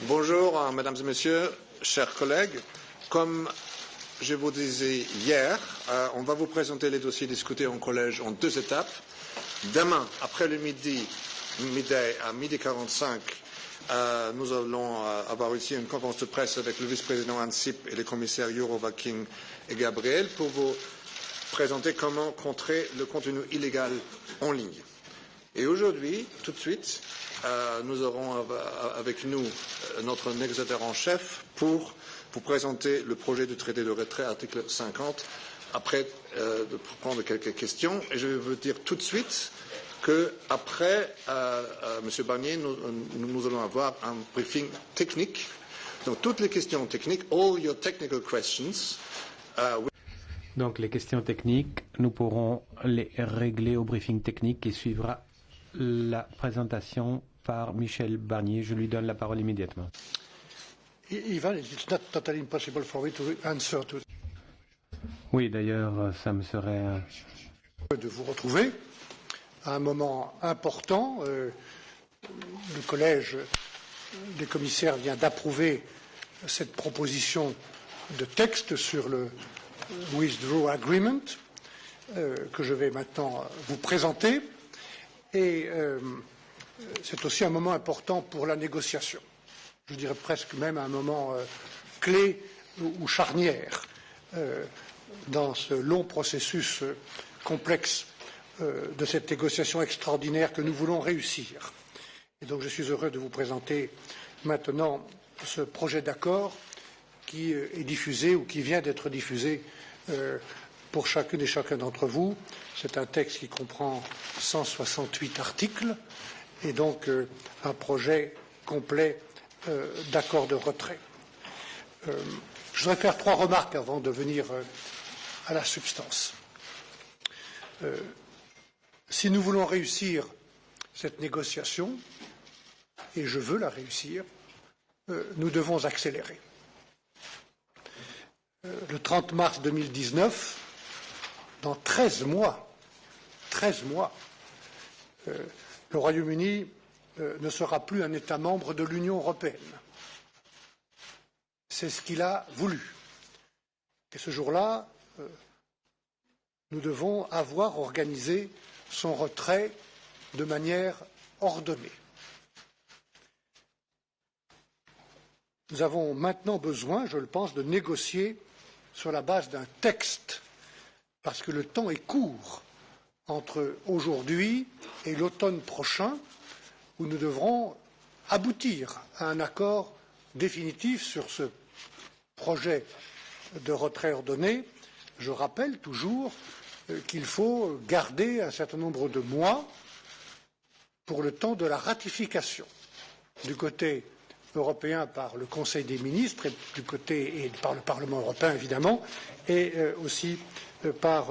Bonjour, mesdames et messieurs, chers collègues. Comme je vous disais hier, on va vous présenter les dossiers discutés en collège en deux étapes. Demain, après le midi à 12h45, nous allons avoir ici une conférence de presse avec le vice-président Ansip et les commissaires Jourova, King et Gabriel pour vous présenter comment contrer le contenu illégal en ligne. Et aujourd'hui, tout de suite, nous aurons avec nous notre négociateur en chef pour vous présenter le projet du traité de retrait, article 50, après de prendre quelques questions. Et je vais vous dire tout de suite qu'après M. Barnier, nous allons avoir un briefing technique. Donc toutes les questions techniques, all your technical questions. Donc les questions techniques, nous pourrons les régler au briefing technique qui suivra la présentation par Michel Barnier. Je lui donne la parole immédiatement. Ivan, it's not totally impossible for me to answer to. Oui, d'ailleurs, ça me serait de vous retrouver à un moment important. Le collège des commissaires vient d'approuver cette proposition de texte sur le Withdrawal Agreement que je vais maintenant vous présenter. Et c'est aussi un moment important pour la négociation. Je dirais presque même un moment clé ou charnière dans ce long processus complexe de cette négociation extraordinaire que nous voulons réussir. Et donc je suis heureux de vous présenter maintenant ce projet d'accord qui est diffusé ou qui vient d'être diffusé pour chacune et chacun d'entre vous. C'est un texte qui comprend 168 articles et donc un projet complet d'accord de retrait. Je voudrais faire trois remarques avant de venir à la substance. Si nous voulons réussir cette négociation, et je veux la réussir, nous devons accélérer. Le 30 mars 2019, dans 13 mois, le Royaume-Uni ne sera plus un État membre de l'Union européenne. C'est ce qu'il a voulu. Et ce jour-là, nous devons avoir organisé son retrait de manière ordonnée. Nous avons maintenant besoin, je le pense, de négocier sur la base d'un texte, parce que le temps est court entre aujourd'hui et l'automne prochain, où nous devrons aboutir à un accord définitif sur ce projet de retrait ordonné. Je rappelle toujours qu'il faut garder un certain nombre de mois pour le temps de la ratification du côté européen par le Conseil des ministres et par le Parlement européen évidemment et aussi par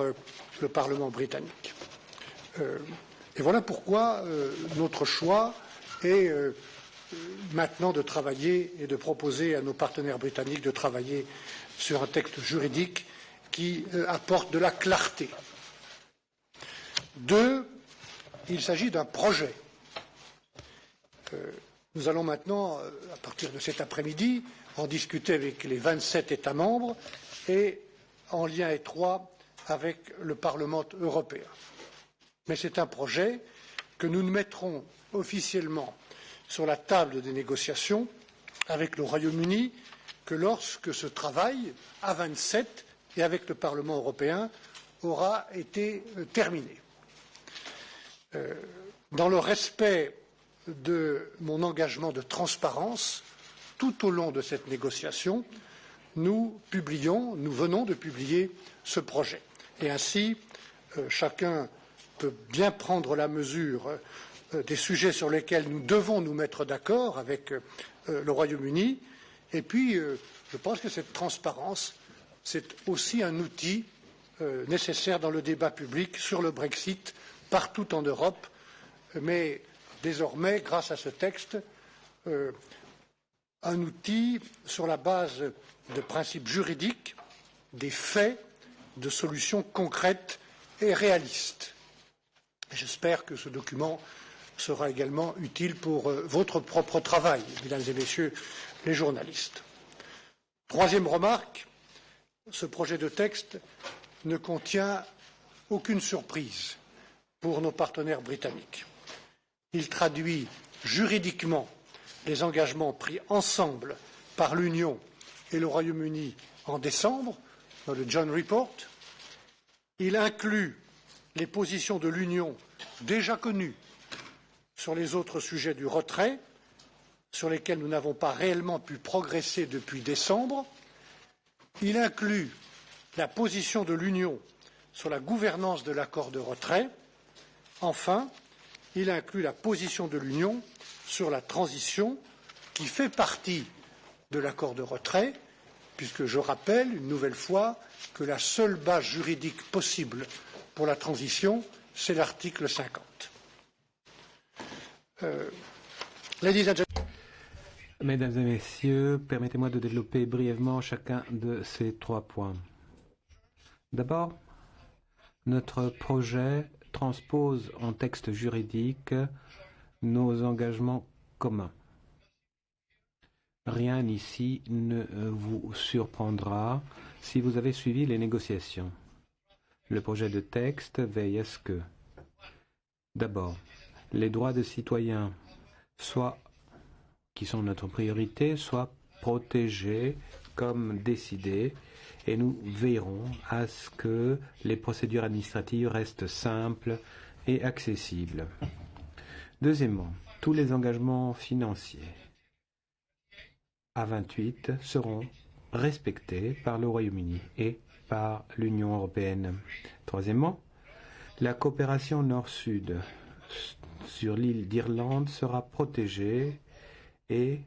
le Parlement britannique. Et voilà pourquoi notre choix est maintenant de travailler et de proposer à nos partenaires britanniques de travailler sur un texte juridique qui apporte de la clarté. Deux, il s'agit d'un projet. Nous allons maintenant, à partir de cet après-midi, en discuter avec les 27 États membres et en lien étroit avec le Parlement européen. Mais c'est un projet que nous mettrons officiellement sur la table des négociations avec le Royaume-Uni que lorsque ce travail à 27 et avec le Parlement européen aura été terminé. Dans le respect de mon engagement de transparence, tout au long de cette négociation, nous venons de publier ce projet. Et ainsi, chacun peut bien prendre la mesure des sujets sur lesquels nous devons nous mettre d'accord avec le Royaume-Uni. Et puis, je pense que cette transparence, c'est aussi un outil nécessaire dans le débat public sur le Brexit partout en Europe. Mais désormais, grâce à ce texte, un outil sur la base de principes juridiques, des faits, de solutions concrètes et réalistes. J'espère que ce document sera également utile pour votre propre travail, mesdames et messieurs les journalistes. Troisième remarque, ce projet de texte ne contient aucune surprise pour nos partenaires britanniques. Il traduit juridiquement les engagements pris ensemble par l'Union et le Royaume-Uni en décembre dans le John Report. Il inclut les positions de l'Union déjà connues sur les autres sujets du retrait, sur lesquels nous n'avons pas réellement pu progresser depuis décembre. Il inclut la position de l'Union sur la gouvernance de l'accord de retrait. Enfin, il inclut la position de l'Union sur la transition, qui fait partie de l'accord de retrait, puisque je rappelle une nouvelle fois que la seule base juridique possible pour la transition, c'est l'article 50. Mesdames et messieurs, permettez-moi de développer brièvement chacun de ces 3 points. D'abord, notre projet transpose en texte juridique nos engagements communs. Rien ici ne vous surprendra si vous avez suivi les négociations. Le projet de texte veille à ce que, d'abord, les droits des citoyens, qui sont notre priorité, soient protégés comme décidé, et nous veillerons à ce que les procédures administratives restent simples et accessibles. Deuxièmement, tous les engagements financiers à 28 seront respectés par le Royaume-Uni et par l'Union européenne. Troisièmement, la coopération nord-sud sur l'île d'Irlande sera protégée et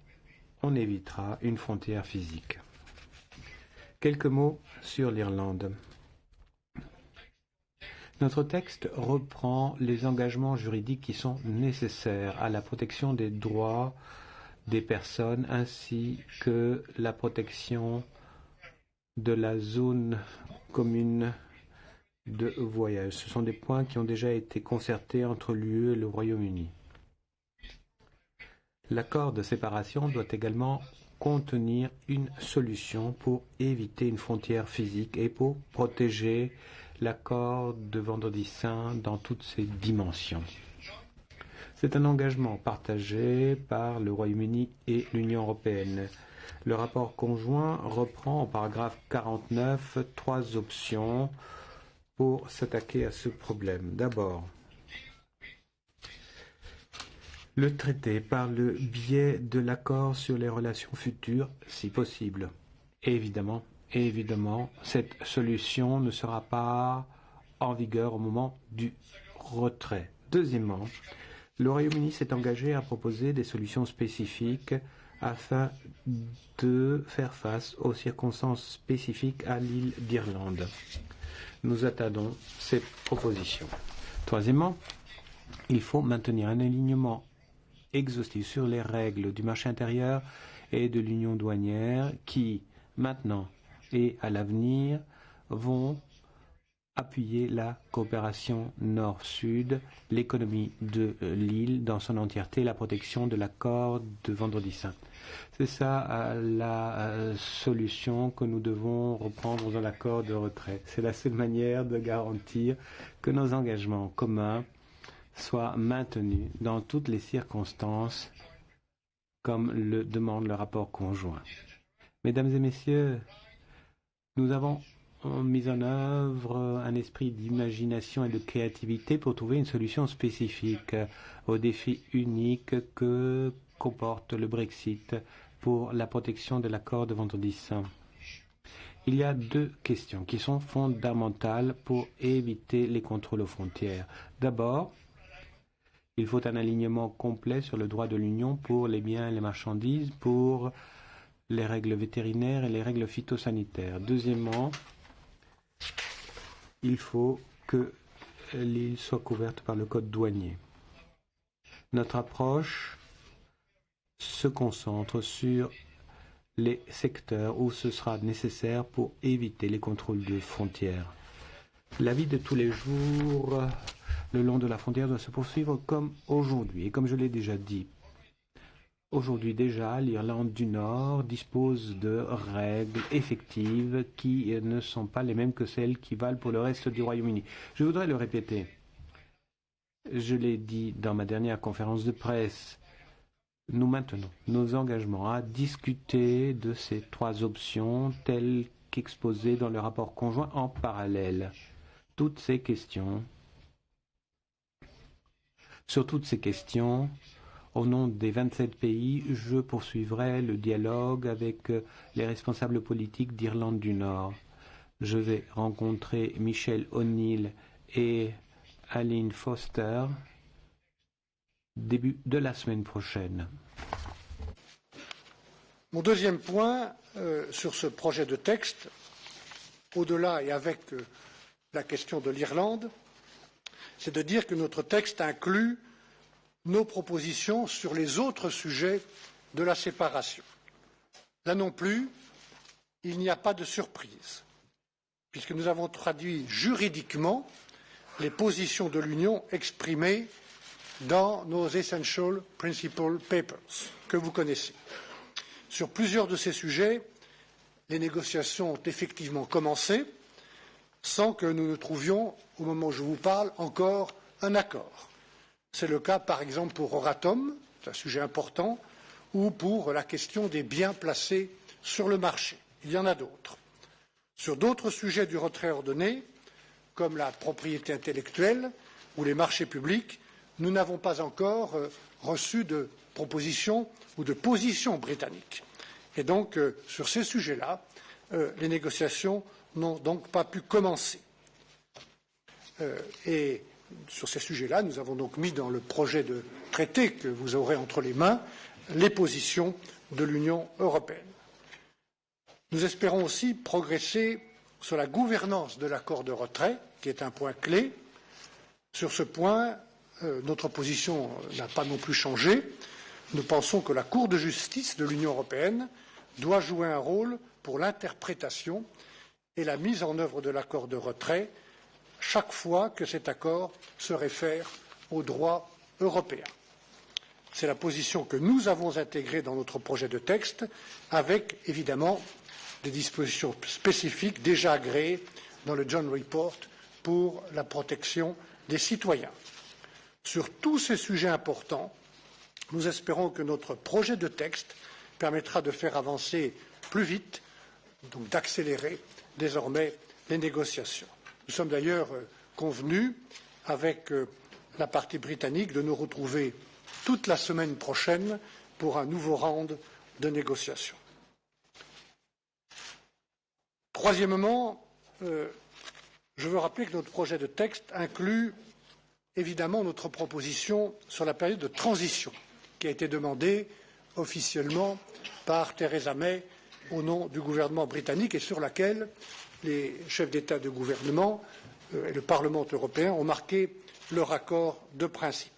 on évitera une frontière physique. Quelques mots sur l'Irlande. Notre texte reprend les engagements juridiques qui sont nécessaires à la protection des droits des personnes ainsi que la protection de la zone commune de voyage. Ce sont des points qui ont déjà été concertés entre l'UE et le Royaume-Uni. L'accord de séparation doit également contenir une solution pour éviter une frontière physique et pour protéger l'accord de Vendredi Saint dans toutes ses dimensions. C'est un engagement partagé par le Royaume-Uni et l'Union européenne. Le rapport conjoint reprend au paragraphe 49 3 options pour s'attaquer à ce problème. D'abord, le traité par le biais de l'accord sur les relations futures, si possible. Et évidemment, cette solution ne sera pas en vigueur au moment du retrait. Deuxièmement, le Royaume-Uni s'est engagé à proposer des solutions spécifiques afin de faire face aux circonstances spécifiques à l'île d'Irlande. Nous attendons ces propositions. Troisièmement, il faut maintenir un alignement exhaustif sur les règles du marché intérieur et de l'union douanière qui, maintenant et à l'avenir, vont appuyer la coopération nord-sud, l'économie de l'île dans son entièreté, la protection de l'accord de Vendredi Saint. C'est ça la solution que nous devons reprendre dans l'accord de retrait. C'est la seule manière de garantir que nos engagements communs soient maintenus dans toutes les circonstances, comme le demande le rapport conjoint. Mesdames et messieurs, nous avons mis en œuvre un esprit d'imagination et de créativité pour trouver une solution spécifique au défi unique que comporte le Brexit pour la protection de l'accord de Vendredi Saint. Il y a 2 questions qui sont fondamentales pour éviter les contrôles aux frontières. D'abord, il faut un alignement complet sur le droit de l'Union pour les biens et les marchandises, pour les règles vétérinaires et les règles phytosanitaires. Deuxièmement, il faut que l'île soit couverte par le code douanier. Notre approche se concentre sur les secteurs où ce sera nécessaire pour éviter les contrôles de frontières. La vie de tous les jours le long de la frontière doit se poursuivre comme aujourd'hui. Et comme je l'ai déjà dit, aujourd'hui déjà, l'Irlande du Nord dispose de règles effectives qui ne sont pas les mêmes que celles qui valent pour le reste du Royaume-Uni. Je voudrais le répéter. Je l'ai dit dans ma dernière conférence de presse. Nous maintenons nos engagements à discuter de ces trois options telles qu'exposées dans le rapport conjoint en parallèle. Toutes ces questions, sur toutes ces questions, au nom des 27 pays, je poursuivrai le dialogue avec les responsables politiques d'Irlande du Nord. Je vais rencontrer Michelle O'Neill et Aline Foster début de la semaine prochaine. Mon deuxième point sur ce projet de texte, au-delà et avec la question de l'Irlande, c'est de dire que notre texte inclut nos propositions sur les autres sujets de la séparation. Là non plus, il n'y a pas de surprise, puisque nous avons traduit juridiquement les positions de l'Union exprimées dans nos Essential Principal Papers, que vous connaissez. Sur plusieurs de ces sujets, les négociations ont effectivement commencé, sans que nous ne trouvions, au moment où je vous parle, encore un accord. C'est le cas, par exemple, pour Euratom, c'est un sujet important, ou pour la question des biens placés sur le marché. Il y en a d'autres. Sur d'autres sujets du retrait ordonné, comme la propriété intellectuelle ou les marchés publics, nous n'avons pas encore reçu de proposition ou de position britannique. Et donc, sur ces sujets-là, les négociations n'ont donc pas pu commencer. Et sur ces sujets-là, nous avons donc mis dans le projet de traité que vous aurez entre les mains les positions de l'Union européenne. Nous espérons aussi progresser sur la gouvernance de l'accord de retrait, qui est un point clé. Sur ce point, notre position n'a pas non plus changé. Nous pensons que la Cour de justice de l'Union européenne doit jouer un rôle pour l'interprétation et la mise en œuvre de l'accord de retrait chaque fois que cet accord se réfère au droit européen. C'est la position que nous avons intégrée dans notre projet de texte, avec évidemment des dispositions spécifiques déjà agréées dans le John Report pour la protection des citoyens. Sur tous ces sujets importants, nous espérons que notre projet de texte permettra de faire avancer plus vite, donc d'accélérer désormais les négociations. Nous sommes d'ailleurs convenus avec la partie britannique de nous retrouver toute la semaine prochaine pour un nouveau round de négociations. Troisièmement, je veux rappeler que notre projet de texte inclut évidemment notre proposition sur la période de transition qui a été demandée officiellement par Theresa May au nom du gouvernement britannique et sur laquelle les chefs d'État et de gouvernement et le Parlement européen ont marqué leur accord de principe.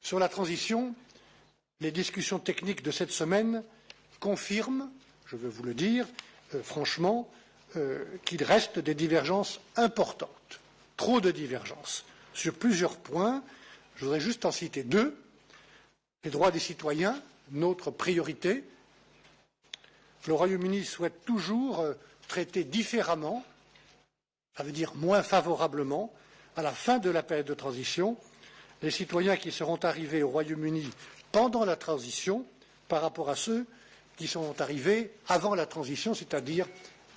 Sur la transition, les discussions techniques de cette semaine confirment, je veux vous le dire franchement, qu'il reste des divergences importantes, trop de divergences. Sur plusieurs points, je voudrais juste en citer deux. Les droits des citoyens, notre priorité. Le Royaume-Uni souhaite toujours traiter différemment, ça veut dire moins favorablement, à la fin de la période de transition, les citoyens qui seront arrivés au Royaume-Uni pendant la transition par rapport à ceux qui sont arrivés avant la transition, c'est-à-dire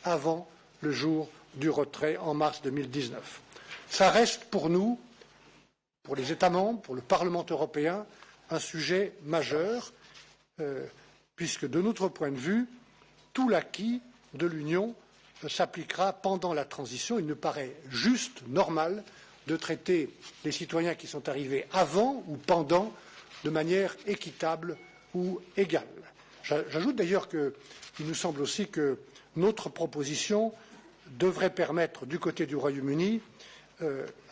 avant le jour du retrait en mars 2019. Ça reste pour nous, pour les États membres, pour le Parlement européen, un sujet majeur, puisque de notre point de vue, tout l'acquis de l'Union s'appliquera pendant la transition. Il nous paraît juste, normal, de traiter les citoyens qui sont arrivés avant ou pendant de manière équitable ou égale. J'ajoute d'ailleurs qu'il nous semble aussi que notre proposition devrait permettre, du côté du Royaume-Uni,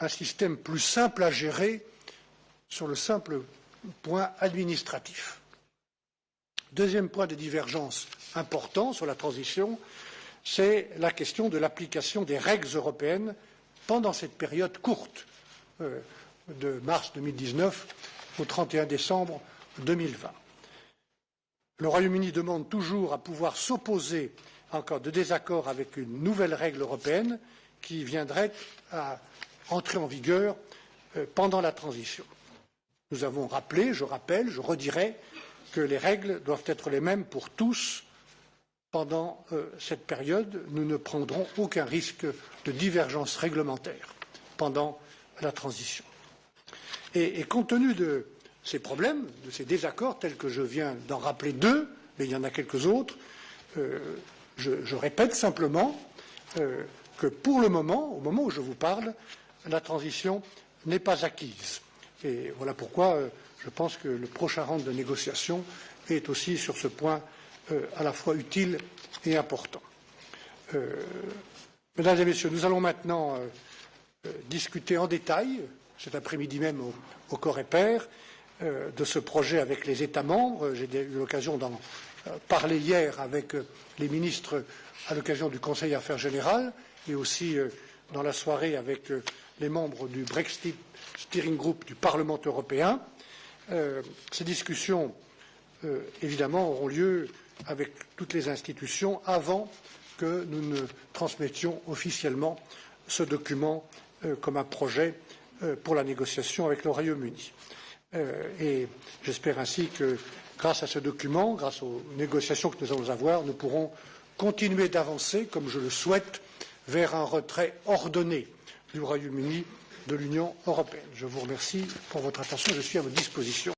un système plus simple à gérer sur le simple point administratif. Deuxième point de divergence important sur la transition, c'est la question de l'application des règles européennes pendant cette période courte de mars 2019 au 31 décembre 2020. Le Royaume-Uni demande toujours à pouvoir s'opposer en cas de désaccord avec une nouvelle règle européenne qui viendrait à entrer en vigueur pendant la transition. Nous avons rappelé, je rappelle, je redirai que les règles doivent être les mêmes pour tous pendant cette période. Nous ne prendrons aucun risque de divergence réglementaire pendant la transition. Et compte tenu de ces problèmes, de ces désaccords tels que je viens d'en rappeler deux, mais il y en a quelques autres, je répète simplement que pour le moment, au moment où je vous parle, la transition n'est pas acquise. Et voilà pourquoi je pense que le prochain round de négociations est aussi sur ce point à la fois utile et important. Mesdames et messieurs, nous allons maintenant discuter en détail, cet après-midi même au Coreper, de ce projet avec les États membres. J'ai eu l'occasion d'en parler hier avec les ministres à l'occasion du Conseil Affaires générales et aussi dans la soirée avec les membres du Brexit Steering Group du Parlement européen. Ces discussions, évidemment, auront lieu avec toutes les institutions avant que nous ne transmettions officiellement ce document comme un projet pour la négociation avec le Royaume-Uni. Et j'espère ainsi que, grâce à ce document, grâce aux négociations que nous allons avoir, nous pourrons continuer d'avancer, comme je le souhaite, vers un retrait ordonné du Royaume-Uni de l'Union européenne. Je vous remercie pour votre attention. Je suis à votre disposition.